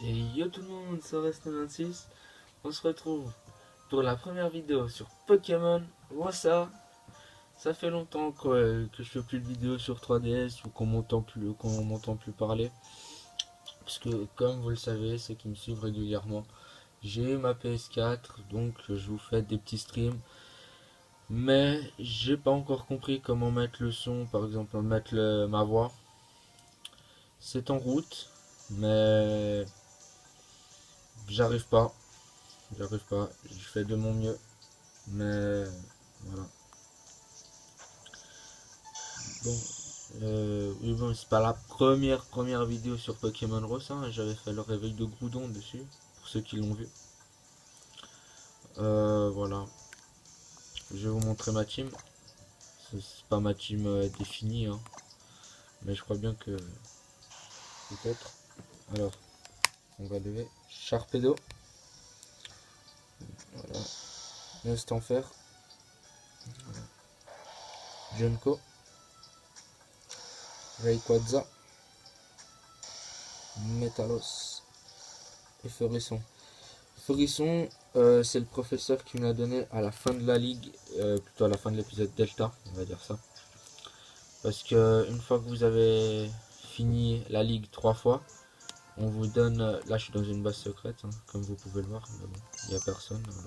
Et yo tout le monde, c'est Rest96. On se retrouve pour la première vidéo sur Pokémon. Ça fait longtemps que je fais plus de vidéos sur 3DS ou qu'on m'entend plus parler. Parce que comme vous le savez, ceux qui me suivent régulièrement, j'ai ma PS4, donc je vous fais des petits streams. Mais j'ai pas encore compris comment mettre le son, par exemple mettre ma voix. C'est en route, mais j'arrive pas. J'arrive pas, je fais de mon mieux, mais voilà. Bon, oui, bon, c'est pas la première vidéo sur Pokémon Rose, hein. J'avais fait le réveil de Groudon dessus, pour ceux qui l'ont vu. Voilà, je vais vous montrer ma team. C'est pas ma team définie, hein, mais je crois bien que peut-être. Alors, on va lever Sharpedo, voilà, Nestanfer, voilà. Junko, Rayquaza, Metalos et Furisson. Furisson, c'est le professeur qui me l'a donné à la fin de la ligue, plutôt à la fin de l'épisode Delta, on va dire ça. Parce que une fois que vous avez fini la ligue 3 fois, on vous donne. Là, je suis dans une base secrète, hein, comme vous pouvez le voir, mais bon, il n'y a personne. Alors,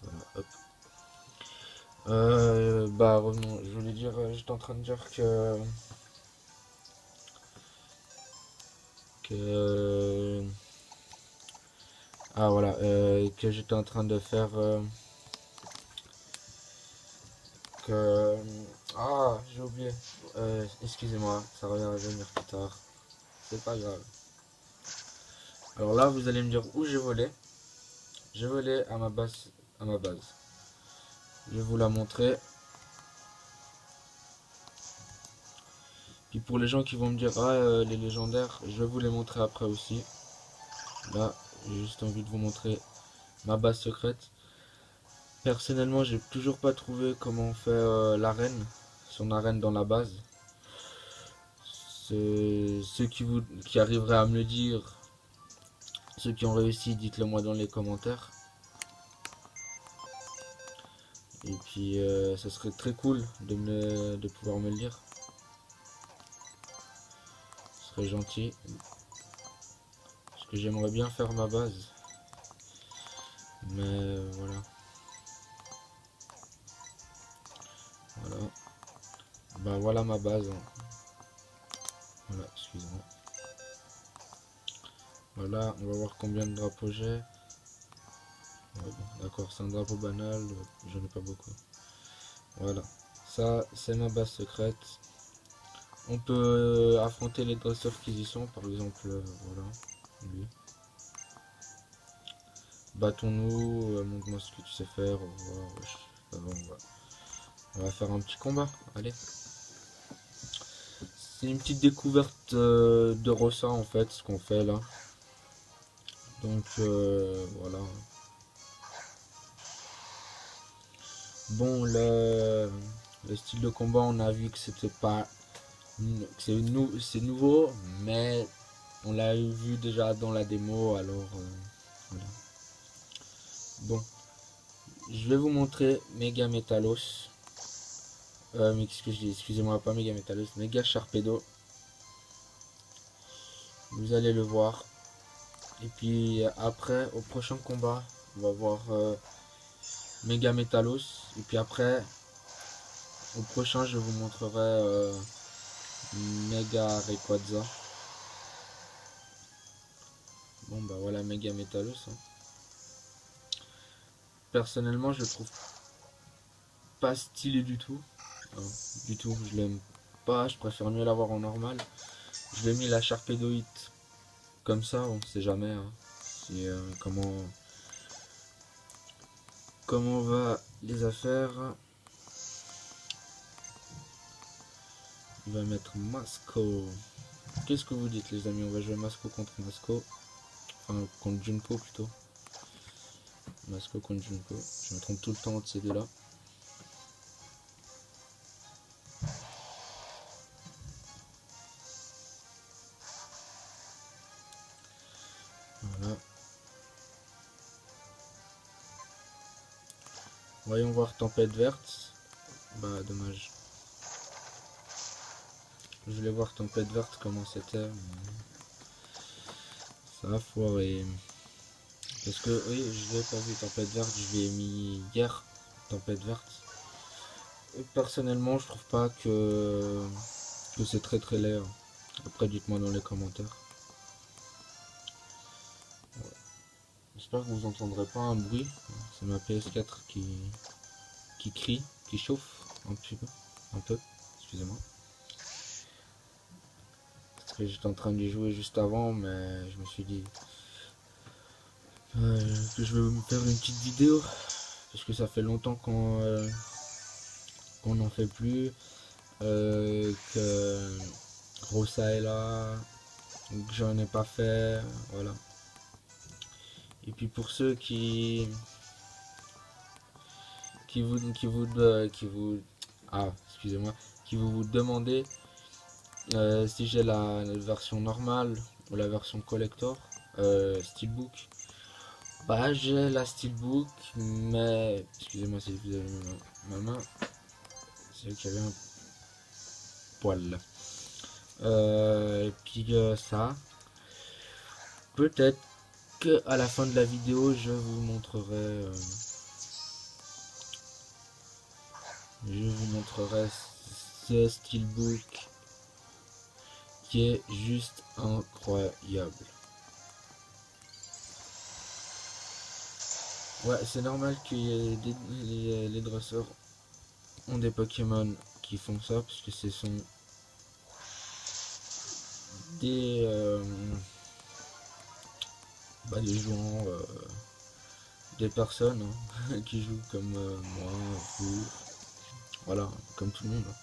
voilà, hop. Bah, revenons. Je voulais dire, j'étais en train de dire que ah voilà, que j'étais en train de faire que ah j'ai oublié. Excusez-moi, ça va revenir plus tard. C'est pas grave. Alors là, vous allez me dire où j'ai volé. J'ai volé à ma base, à ma base. Je vais vous la montrer. Puis pour les gens qui vont me dire ah les légendaires, je vais vous les montrer après aussi. Là, j'ai juste envie de vous montrer ma base secrète. Personnellement, j'ai toujours pas trouvé comment on fait l'arène, son arène dans la base. Ceux qui arriveraient à me le dire, ceux qui ont réussi, dites-le moi dans les commentaires. Et puis ça serait très cool de pouvoir me le dire. Ce serait gentil. Parce que j'aimerais bien faire ma base. Mais voilà. Voilà. Bah voilà ma base, hein. Voilà, excuse-moi. Voilà, on va voir combien de drapeaux j'ai. Ouais, bon, d'accord, c'est un drapeau banal, j'en ai pas beaucoup. Voilà, ça c'est ma base secrète. On peut affronter les dresseurs qui y sont, par exemple, voilà, lui. Battons-nous, montre-moi ce que tu sais faire, au revoir, on va faire un petit combat, allez. C'est une petite découverte de Rossa en fait, ce qu'on fait là. Donc voilà. Bon, le style de combat, on a vu que c'était pas, c'est nouveau, mais on l'a vu déjà dans la démo, alors voilà. Bon, je vais vous montrer Mega Metalos. Excusez-moi, pas Mega Metalos, Mega Sharpedo. Vous allez le voir. Et puis après, au prochain combat, on va voir Mega Metalos. Et puis après, au prochain, je vous montrerai Mega Rayquaza. Bon bah voilà Mega Metalos, hein. Personnellement, je le trouve pas stylé du tout. Hein, du tout, je l'aime pas. Je préfère mieux l'avoir en normal. Je l'ai mis la Sharpedo Hit comme ça, on sait jamais, hein. Si, comment va les affaires. On va mettre Masco. Qu'est-ce que vous dites les amis? On va jouer Masco contre Masco. Enfin contre Junko plutôt. Masco contre Junko. Je me trompe tout le temps entre ces deux là. Voilà. Voyons voir tempête verte. Bah dommage. Je voulais voir tempête verte comment c'était. Ça a foiré. Parce que oui, je l'ai pas vu tempête verte, je l'ai mis hier, tempête verte. Et personnellement, je trouve pas que c'est très laid. Hein. Après, dites-moi dans les commentaires. Ouais. J'espère que vous entendrez pas un bruit. C'est ma PS4 qui crie, qui chauffe un peu, excusez-moi. Parce que j'étais en train d'y jouer juste avant, mais je me suis dit que je vais me faire une petite vidéo. Parce que ça fait longtemps qu'on n'en fait plus. Que Rosa est là, que j'en ai pas fait, voilà. Et puis pour ceux excusez-moi, qui vous demandez si j'ai la version normale ou la version collector, steelbook. Bah j'ai la steelbook, mais excusez-moi si vous avez ma main, c'est qu'il y avait un poil. Et puis ça, peut-être que à la fin de la vidéo je vous montrerai ce steelbook qui est juste incroyable. Ouais, c'est normal qu'il y ait les dresseurs ont des Pokémon qui font ça, puisque ce sont des des joueurs, des personnes hein, qui jouent comme moi, vous, voilà, comme tout le monde.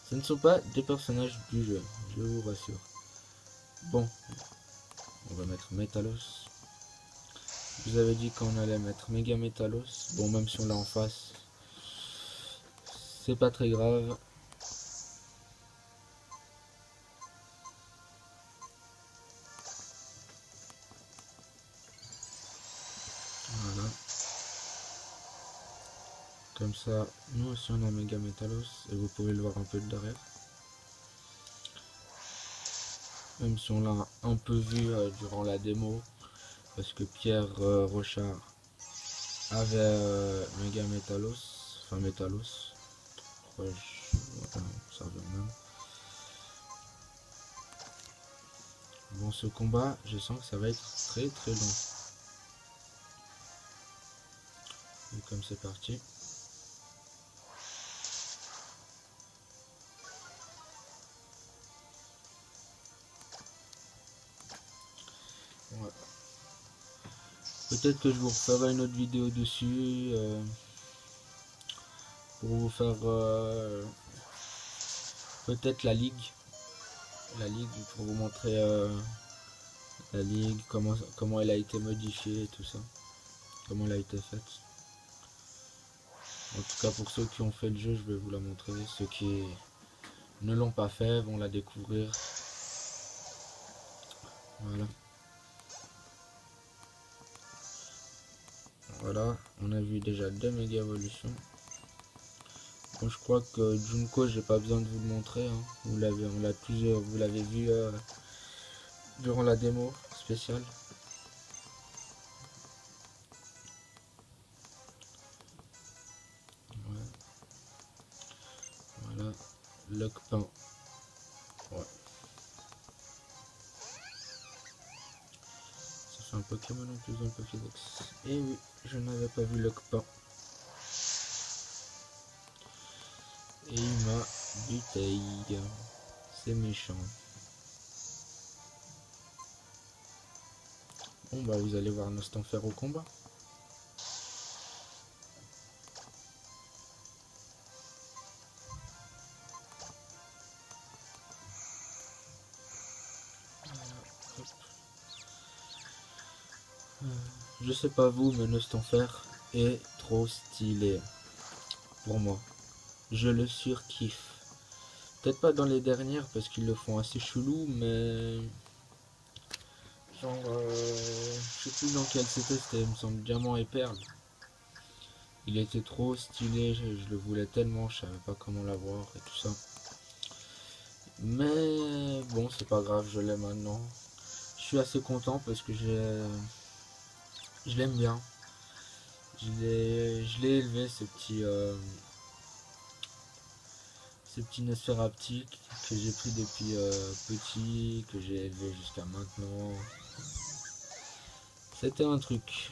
Ce ne sont pas des personnages du jeu, je vous rassure. Bon, on va mettre Metalos. Je vous avais dit qu'on allait mettre Mega Metalos. Bon, même si on l'a en face, c'est pas très grave. Voilà. Comme ça, nous aussi on a Mega Metalos. Et vous pouvez le voir un peu de derrière. Même si on l'a un peu vu durant la démo. Parce que Pierre Rochard avait Mega Metalos. Enfin Metalos. Ouais, ça revient même. Bon, ce combat, je sens que ça va être très long. Et comme c'est parti. Ouais. Peut-être que je vous referai une autre vidéo dessus pour vous faire peut-être la ligue, pour vous montrer la ligue, comment elle a été modifiée et tout ça, comment elle a été faite. En tout cas pour ceux qui ont fait le jeu, je vais vous la montrer. Ceux qui ne l'ont pas fait vont la découvrir. Voilà. Voilà, on a vu déjà 2 méga évolutions. Bon, je crois que Junko, j'ai pas besoin de vous le montrer. Hein. Vous l'avez vu durant la démo spéciale. Ouais. Voilà, Lockpain. Ouais. Ça fait un Pokémon en plus dans le Pokédex. Et oui, je n'avais pas vu Lockpain. Et il m'a bouteille. C'est méchant. Bon bah vous allez voir Nostanfer au combat. Je sais pas vous, mais Nostanfer est trop stylé. Pour moi. Je le surkiffe. Peut-être pas dans les dernières parce qu'ils le font assez chelou, mais genre je sais plus dans quel c'était, il me semble diamant et perle. Il était trop stylé, je le voulais tellement, je savais pas comment l'avoir et tout ça. Mais bon, c'est pas grave, je l'ai maintenant. Je suis assez content parce que je l'aime bien. Je l'ai élevé, ce petit Nosferaptique que j'ai pris depuis petit, que j'ai élevé jusqu'à maintenant. C'était un truc.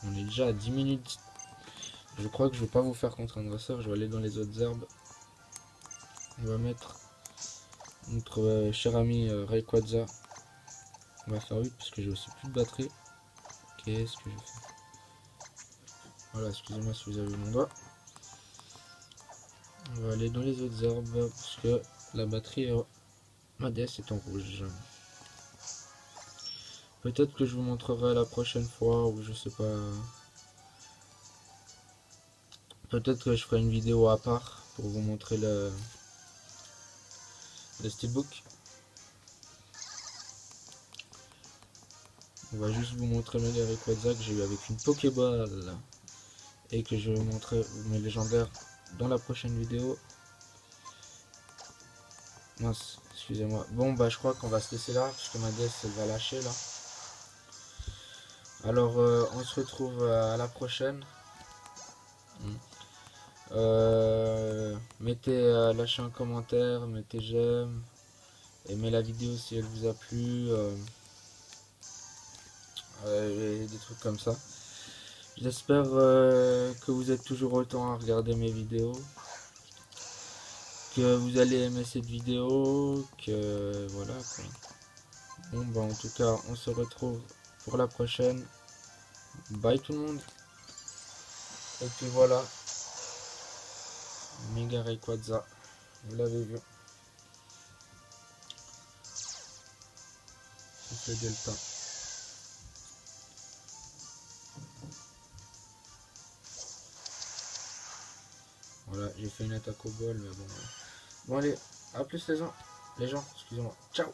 On est déjà à 10 minutes. Je crois que je vais pas vous faire contre un dresseur, je vais aller dans les autres herbes. On va mettre notre cher ami Rayquaza. On va faire 8 parce que j'ai aussi plus de batterie. Qu'est-ce que je fais? Voilà, excusez-moi si vous avez vu mon doigt. On va aller dans les autres herbes parce que la batterie, ma DS est en rouge. Peut-être que je vous montrerai la prochaine fois ou je sais pas. Peut-être que je ferai une vidéo à part pour vous montrer le steelbook. On va juste vous montrer mes Rayquaza que j'ai eu avec une Pokéball et que je vais vous montrer mes légendaires dans la prochaine vidéo. Mince, excusez-moi. Bon bah je crois qu'on va se laisser là parce que ma DS elle va lâcher là. Alors on se retrouve à la prochaine. Lâchez un commentaire, mettez j'aime, aimez la vidéo si elle vous a plu, et des trucs comme ça. J'espère que vous êtes toujours autant à regarder mes vidéos, que vous allez aimer cette vidéo, que voilà quoi. Bon bah en tout cas on se retrouve pour la prochaine. Bye tout le monde. Et puis voilà. Mega Rayquaza. Vous l'avez vu. C'est le delta. Voilà, j'ai fait une attaque au bol, mais bon. Bon allez, à plus les gens, excusez-moi. Ciao.